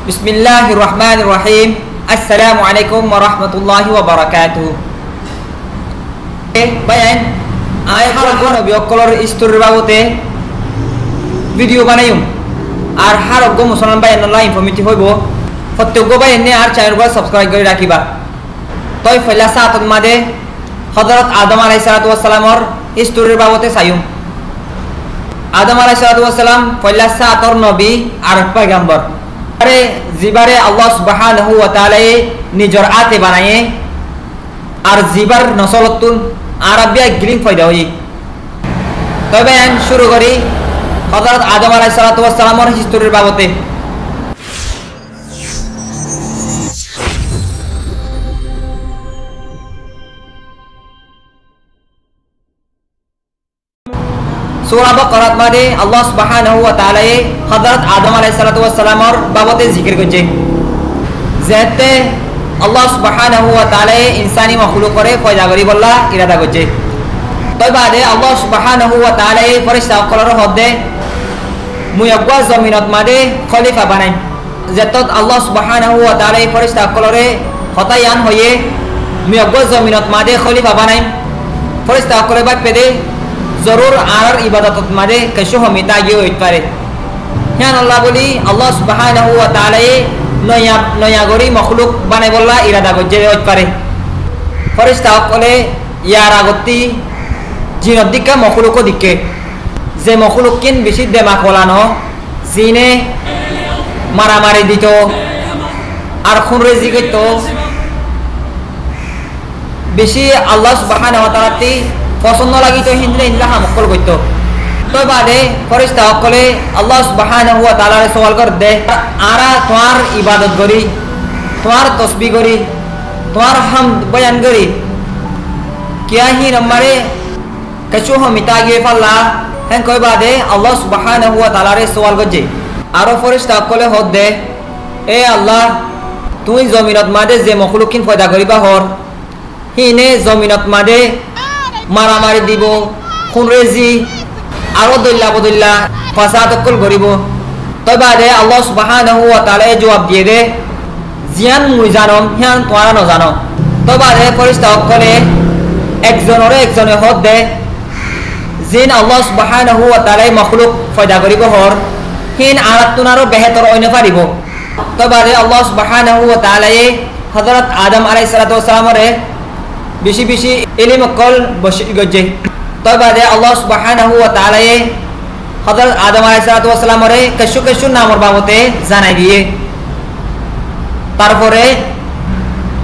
Bismillahirrahmanirrahim. Assalamualaikum warahmatullahi wabarakatuh. Bayan ay haraggo nabi okolor istur babote video banayum ar haraggo musulman bayan Allah informative hoibo প্রত্যেক bayan ne ar channel ko subscribe kori rakhiba toy fella saatun made Hazrat Adam alayhis salatu wassalamor istur babote sayum Adam alayhis salatu wassalam fella saator nabi ar paigambar अरे जिबारे अल्लाह सुब्हानाहु व ताआला निजर आते बनाए और जिबार नसलतुन Arabia green फायदा हुई तबे हम शुरू करी हजरत आदम अलैहिस्सलातु वस्सलामर हिस्ट्री बाबते सूरा बकरा में अल्लाह सुब्हानाहु व ताआला हजरत आदम अलैहिस्सलातु वस्सलामर बाबते जिक्र करছে যেতে আল্লাহ সুবহানাহু ওয়া তাআলা ইনসানি মখলুক করে পয়দা করি বল্লা ইরাদা করছে তাই বাদে আল্লাহ সুবহানাহু ওয়া তাআলা ফেরেশতা সকলের হদে মুয়াক্কা জমিনত মাদে খলিফা বানাই যেতত আল্লাহ সুবহানাহু ওয়া তাআলা ফেরেশতা সকলরে হতায়ান হয়ে মুয়াক্কা জমিনত মাদে খলিফা বানাই ফেরেশতা সকলে বাদ পেদে जरूर आर इबादत मादे कशो हमिता गियो इतपारे यान अल्लाह बोली अल्लाह सुब्हानाहु व ताआला नया नया गरी मखलुक बानाय बोल्ला इरादा गजे इतपारे फरिश्ता कले यार আগতি জিনত দিকে মখলুক দিকে যে মখলুক কিন বেশি দেমাক হলানো জিনে মারামারি দিত আর খুনরেজি কইত বেশি আল্লাহ সুবহানাহু ওয়া তাআলা পছন্দ লাগিত হিন্দে ইনলা হামকল কইতো তো বাদে ফেরেশতা সকলে আল্লাহ সুবহানাহু ওয়া তাআলার সওয়াল কর দে আরা তোমার ইবাদত করি তোমার তাসবিহ করি তোমার হামদ বয়ান করি কিয়া হি আমারে কচু হমিতা গিয়ে ফাল্লা হেন কই বাদে আল্লাহ সুবহানাহু ওয়া তাআলার সওয়াল করছে আর ফেরেশতা সকলে হদ দে এ আল্লাহ তুই জমিনত মাদে যে মখলুকিন পয়দা করিবা হর হিনে জমিনত মাদে মারামারি দিব খুনরেজি আরো দল্লা বদল্লা ফাসাদ কল করিব তবে বাদে আল্লাহ সুবহানাহু ওয়া তাআলা জবাব দিয়ে দে জিয়ান মুই জানম হিয়ান তোরা ন জানো তবে বাদে ফেরেশতা সকলে একজনে হদ দে জিন আল্লাহ সুবহানাহু ওয়া তাআলা মখলুক পয়দা করিব হর হিন আরাতুনারো বেহতর হইনে পারিব তবে বাদে আল্লাহ সুবহানাহু ওয়া তাআলা হযরত আদম আলাইহিস সালাতু ওয়াস সালামরে বেশি বেশি ইলম কল বসি গজে তবে বাদে আল্লাহ সুবহানাহু ওয়া তাআলা হযরত আদম আলাইহিস সালাতু ওয়াস সালামরে কশু কশু নামর বাবতে জানাই দিয়ে তারপরে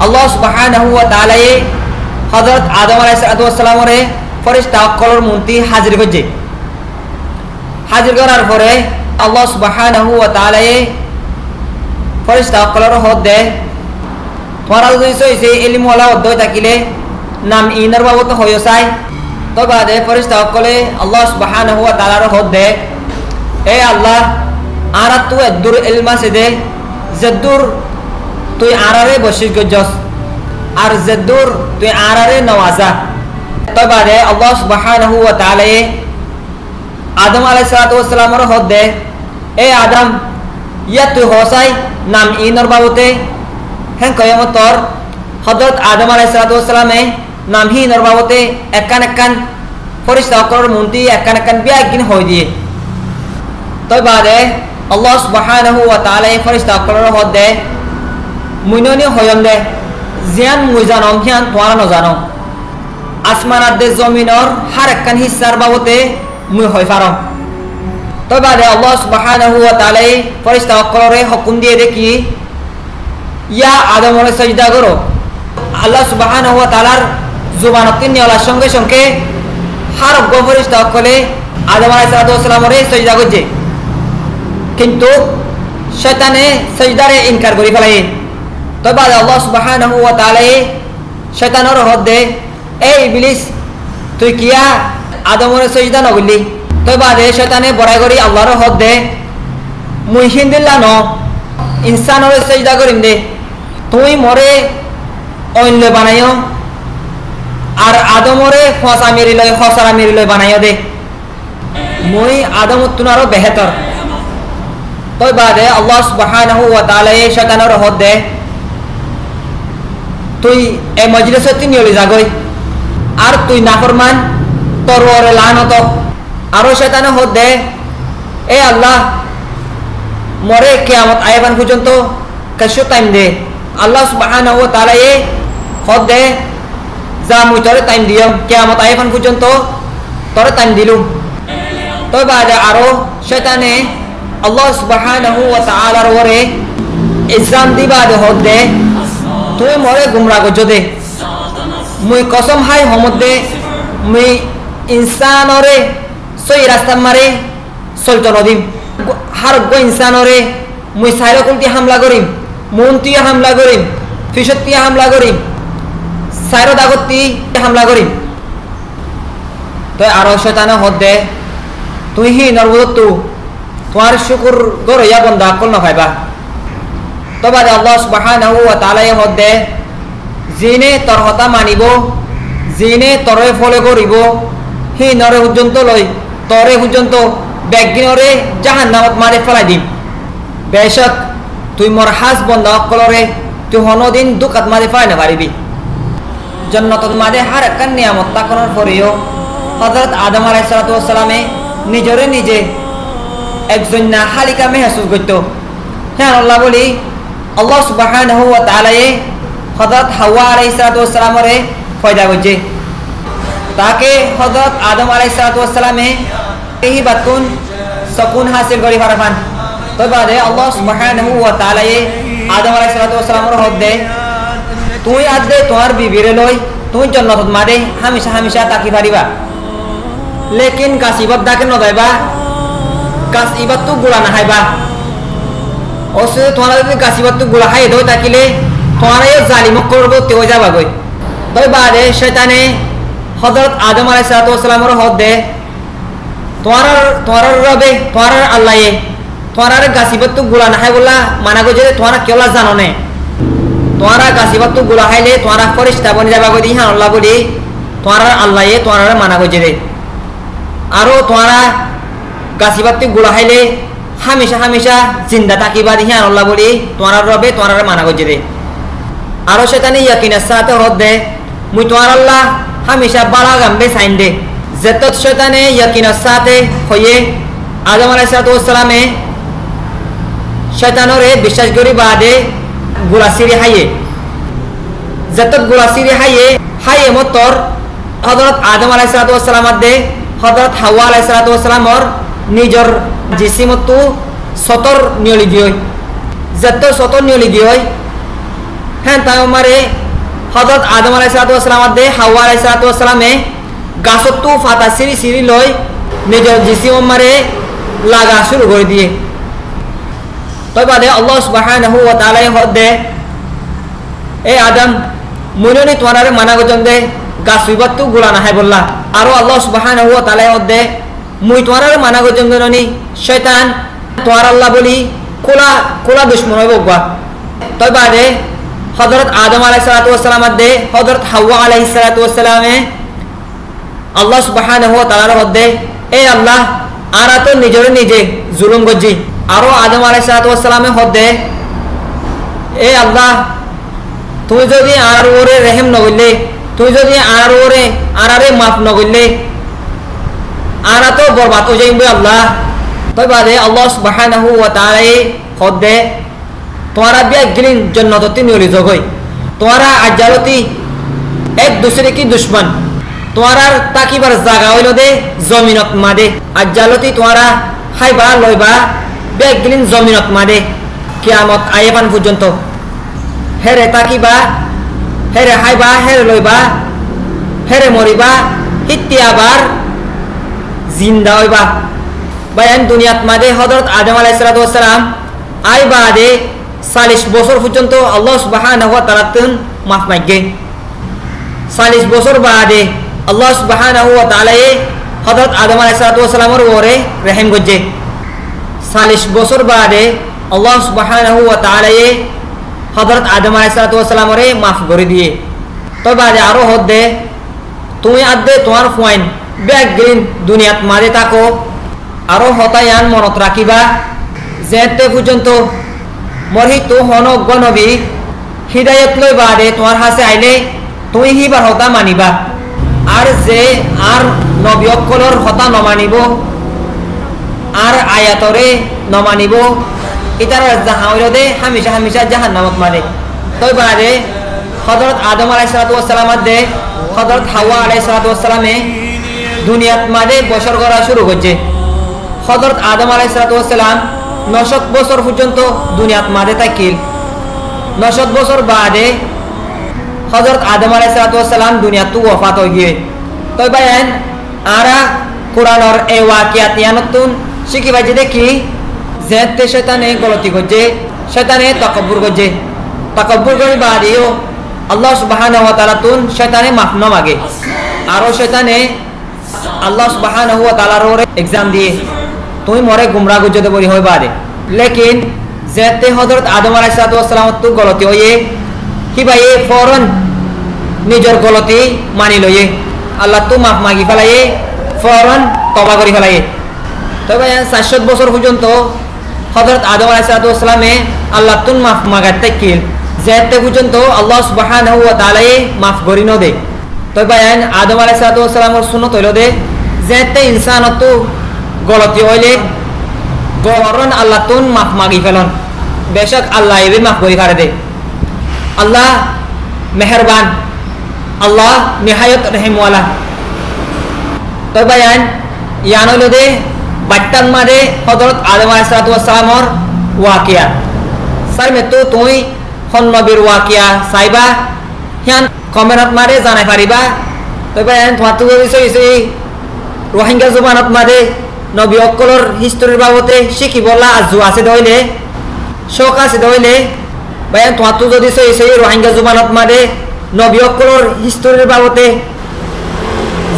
আল্লাহ সুবহানাহু ওয়া তাআলা হযরত আদম আলাইহিস সালাতু ওয়াস সালামরে ফেরেশতা সকলের মুন্তি হাজির গজে হাজির করার পরে আল্লাহ সুবহানাহু ওয়া তাআলা ফেরেশতা সকলের হদ দে তোরা যদি সইছে ইলম ওয়ালা হদ থাকিলে নাম ইনার বাবত হইও চাই তো বাদে ফেরেশতা সকলে আল্লাহ সুবহানাহু ওয়া তাআলার হদ দে এ আল্লাহ আরা তু এদুর ইলম আছে দে জদুর তুই আরারে বশির গজস আর জদুর তুই আরারে নওয়াজা তো বাদে আল্লাহ সুবহানাহু ওয়া তাআলা আদম আলাইহিস সালাতু ওয়াস সালামর হদ দে এ আদম ইয়া তুই হোসাই নাম ইনার বাবতে হেন কয়ামতর হযরত আদম আলাইহিস সালাতু ওয়াস সালামে নামহি নরবাবতে একান ফেরেশতা সকলের মুন্তি একান বিয়াগিন হই দিয়ে তই বাদে আল্লাহ সুবহানাহু ওয়া তাআলা ফেরেশতা সকলের হদ দে মুইননি হয়ম দে জিয়ান মুই জানম হিয়ান তোরা ন জানো আসমানাত দে জমিনর হার একান হিসার বাবতে মুই হই পারম তই বাদে আল্লাহ সুবহানাহু ওয়া তাআলা ফেরেশতা সকলের হুকুম দিয়ে দেখি ইয়া আদমরে সাজদা করো আল্লাহ সুবহানাহু ওয়া তাআলার জুবানতে নিওয়ার সঙ্গে সঙ্গে হার ফেরেশতা সকলে আদম আলাইহিস সালাতু ওয়াস সালামরে সাজদা করছে কিন্তু শয়তানে সাজদারে ইনকার করি ফেলে তবে আল্লাহ সুবহানাহু ওয়া তাআলা শয়তানের হদ দে এই ইবলিস তুই কিয়া আদমরে সাজদা ন করলি তবে বাদে শয়তানে বড়াই করি আল্লাহর হদ দে মুই হিন্দিল্লা ন ইনসানরে সাজদা করিম দে তুই মরে অন্য বানাইও আর আদমরে খসা মেরি লয় বানাইও দে মই আদম তুনারো বেহতর তোই বাদে আল্লাহ সুবহানাহু ওয়া তাআলা এই শয়তানের হদ দে তুই এই মজলিসত নিয়ে যাগই আর তুই নাফরমান তোর ওরে লানত আর শয়তানে হদ দে এ আল্লাহ মরে কিয়ামত আইবান পর্যন্ত কিছু টাইম দে আল্লাহ সুবহানাহু ওয়া তাআলা এই হদ দে যা মুই তোরে টাইম দিও কিয়ামত আইবান পর্যন্ত তোরে টাইম দিলুম তোই বাদে আরো শয়তানে আল্লাহ সুবহানাহু ওয়া তাআলার ওরে ইলজাম দিবা দে হদ দে তুই মরে গুমরা গজো দে মুই কসম হাই হমদ দে মুই ইনসানরে সই রাস্তা মারে চলতো নদিম হার গো ইনসানরে মুই সাইরকুলটি হামলা করিম মন্তিয়া হামলা করিম ফিসতিয়া হামলা করিম সাইর দাগতি হামলা করিম তো আরো শয়তানে হদ দে তুই হি নরবত তোমার শুকুর গরইয়া বন্দা কল না পাইবা তবে আল্লাহ সুবহানাহু ওয়া তাআলা হদ দে জিনে তোর হতা মানিব জিনে তরে ফলে করিব হি নরে পর্যন্ত লই তরে পর্যন্ত ব্যাগিনরে জাহান্নামত মারে ফেলাই দিম বেশক তুই মোর হাজ বন্ধ অকলরে তুই হনদিন দুকাত মারে ফেলাই না পারিবি জান্নাতত মাদে হার একখান নিয়ামত তাকনের পরেও হযরত আদম আলাইহিস সালাতু ওয়াস সালামে নিজরে নিজে একজন না হালিকা মেহসুস করত হ্যাঁ আল্লাহ বলি আল্লাহ সুবহানাহু ওয়া তাআলা হযরত হাওয়া আলাইহিস সালাতু ওয়াস সালামরে পয়দা করছে তাকে হযরত আদম আলাইহিস সালাতু ওয়াস সালামে এই বাতুন সুকুন হাসিল করি ফারফান তো বাদে আল্লাহ সুবহানাহু ওয়া তাআলা আদম আলাইহিস সালাতু ওয়াস সালামর হদ দে তুই আজ দে তোমার বিবিরে লই তুই জান্নাতত মাদে হামেশা হামেশা তাকি পারিবা লেকিন কাসিবত ডাকে ন যাইবা কাসিবত তো গুলা না হাইবা ওসে তোমার যদি কাসিবত তো গুলা হাই দই তাকিলে তোমার এই জালিম করব তে হয়ে যাবা গই তই বাদে শয়তানে হযরত আদম আলাইহিস সালাতু ওয়াস সালামর হদ দে তোমার রবে তোমার আল্লাহে তোমার কাসিবত তো গুলা না হাই বলা মানা গো যে তোমার কেলা জানো নে তোমার কাসিবত তো গুলা হাইলে তোমার ফেরেশতা বনি যাবা গই হ্যাঁ আল্লাহ বলি তোমার আল্লাহে তোমার মানা গো যে আরো তোমার কাসিবত তো গুলা হাইলে হামেশা হামেশা জিন্দা থাকিবা দিহি আল্লাহ বলি তোমার রবে তোমার মানা গো যে আরো শয়তানে ইয়াকিনের সাথে হদ দে মুই তোমার আল্লাহ হামেশা বালা গাম্বে সাইন দে যেতত শয়তানে ইয়াকিনের সাথে হয়ে আদম আলাইহিস সালাতু ওয়াস সালামে শয়তানরে বিশ্বাস করি বাদে গুলাসিরি হাইয়ে যেতত গুলাসিরি হাইয়ে মতর হযরত আদম আলাইহিস সালাতু ওয়াস সালাম দে হযরত হাওয়া আলাইহিস সালাতু ওয়াস সালামর নিজর জিসিমতু সতর নিয়লি গিয়ে যত সতর নিয়লি গিয়ে হ্যাঁ তাই আমারে হযরত আদম আলাইহিস সালাতু ওয়াস সালাম দে হাওয়া আলাইহিস সালাতু ওয়াস সালামে গাছতো ফাতা সিরি সিরি লই নিজর জিসিম আমারে লাগা শুরু করে দিয়ে তই বাদে আল্লাহ সুবহানাহু ওয়া তাআলা হদ দে এ আদম মুননি তোমারে মানা গজন দে গাছ বিবাদ তো গুলা না হাই বললা আর আল্লাহ সুবহানাহু ওয়া তাআলা হদ দে মুই তোমারে মানা গজন দনি শয়তান তোমার আল্লাহ বলি কোলা কোলা দুশমন হইব গা তই বাদে হযরত আদম আলাইহিস সালাতু ওয়াস সালাম দে হযরত হাওয়া আলাইহিস সালাতু ওয়াস সালামে আল্লাহ সুবহানাহু ওয়া তাআলার হদ দে এ আল্লাহ আরা তো নিজরে নিজে জুলুম গজি আরো আদম আলাইহিস সালাতু ওয়াস সালামে হদ দে এ আল্লাহ তুই যদি আর ওরে রহিম ন কইলে তুই যদি আর ওরে আরারে মাফ ন কইলে আরা তো বরবাদ হয়ে যাইবে আল্লাহ তই বাদে আল্লাহ সুবহানাহু ওয়া তাআলা হদ দে তোমারা বিয়া গিলিন জান্নাততি নিয়লি জগই তোমারা আজালতি এক दूसरे की दुश्मन তোমারা তাকিবার জায়গা হইল দে জমিনত মাদে আজালতি তোমারা খাইবা লইবা বিয়া গিলিন জমিনত মাদে কিয়ামত আইবান পর্যন্ত হেরে তাকিবা হেরে খাইবা হেরে লইবা হেরে মরিবা হিত্তি আবার জিন্দা হইবা বায়ান দুনিয়াত মাদে হযরত আদম আলাইহিস সালাতু ওয়াস সালাম আই বাদে 40 বছর পর্যন্ত আল্লাহ সুবহানাহু ওয়া তাআলা তেন মাফ মাইগে 40 বছর বাদে আল্লাহ সুবহানাহু ওয়া তাআলা হযরত আদম আলাইহিস সালাতু ওয়াস সালামর ওরে রহিম গজে 40 বছর বাদে আল্লাহ সুবহানাহু ওয়া তাআলা হযরত আদম আলাইহিস সালাতু ওয়াস সালামরে মাফ করে দিয়ে তো বাদে আরো হদ দে তুমি আদে তোমার পয়েন্ট ব্যাক গ্রিন দুনিয়াত মাদে তাকো আরো হতায়ান মনত রাখিবা যেতে পর্যন্ত মরহি তো হনজ্ঞ নবী হিদায়ত লই বাদে তোমার হাসে আইলে তুমি হিবার হতা মানিবা আর যে আর নবী অকলর হতা নমানিব আর আয়াতরে নমানিব ইতার জাহাউরদে হামেশা হামেশা জাহান্নামত মানে তই বাদে হযরত আদম আলাইহিস সালাতু ওয়াস সালাম দে হযরত হাওয়া আলাইহিস সালাতু ওয়াস সালামে দুনিয়াত মাঝে বসর করা শুরু করছে হযরত আদম আলাইহিস সালাতু ওয়াস সালাম 900 বছর পর্যন্ত দুনিয়াত মাঝে থাকিল 900 বছর বাদে হযরত আদম আলাইহিস সালাতু ওয়াস সালাম দুনিয়া তু ওফাত হয়ে গিয়ে তই বায়ান আরা কোরআনের এই ওয়াকিয়াত ইয়ানতুন শিখিবা যে দেখি যেতে শয়তানে গলতি করছে শয়তানে তাকাব্বুর করছে তাকাব্বুর করে বাদিও আল্লাহ সুবহানাহু ওয়া তাআলা তুন শয়তানে মাফ না মাগে আরো শয়তানে আল্লাহ সুবহানাহু ওয়া তাআলার ওরে एग्जाम দিয়ে তুমি মরে গুমরাহ গুজতে বলি হয় বাদে লেকিন যেতে হযরত আদম আলাইহিস সালাম তো গলতি হয়ে কি ভাই ফৌরন নিজের গলতি মানি লয়ে আল্লাহ তো মাফ মাগি ফেলায়ে ফৌরন তওবা করি ফেলায়ে তবে 400 বছর পর্যন্ত হযরত আদম আলাইহিস সালামে আল্লাহ তুন মাফ মাগাতে থাকিল যেতে পর্যন্ত আল্লাহ সুবহানাহু ওয়া তাআলা মাফ করি ন দে তবে বায়ান আদম আলাইহিস সালামের সুন্নাত হইল দে যেতে ইনসান তো গলতি হইলে গরন আল্লাহ তুন মাফ মাগি ফেলন বেশক আল্লাহ এবে মাফ করি করে দে আল্লাহ মেহেরবান আল্লাহ নিহায়ত রহিমওয়ালা তবে বায়ান ইয়ান হইল দে বাট্টান মাদে হযরত আদম আলাইহিস সালামের ওয়াকিয়া স্যার মে তো তুই হন নবীর ওয়াকিয়া সাইবা হিয়ান কমেন্ট মারে জানাই পারিবা তবে তোমার তো হইছে রোহিঙ্গা জমানত মাদে নবী অকলর হিস্টোরির বাবতে শিখি বলা আজু আছে দইলে শোক আছে দইলে বায়ান তোমার তো যদি সই রোহিঙ্গা জমানত মাদে নবী অকলর হিস্টোরির বাবতে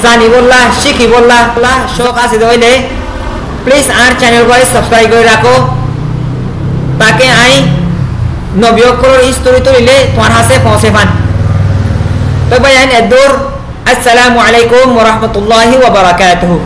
জানি বললা শিখি বললা শোক আছে দইলে প্লিজ আর চ্যানেল করে সাবস্ক্রাইব করে রাখো তাকে আই নবী অকলর হিস্টোরি তুলিলে তোমার হাতে পৌঁছে পান তো বায়ান এদুর আসসালামু আলাইকুম ওয়া রাহমাতুল্লাহি ওয়া বারাকাতুহু।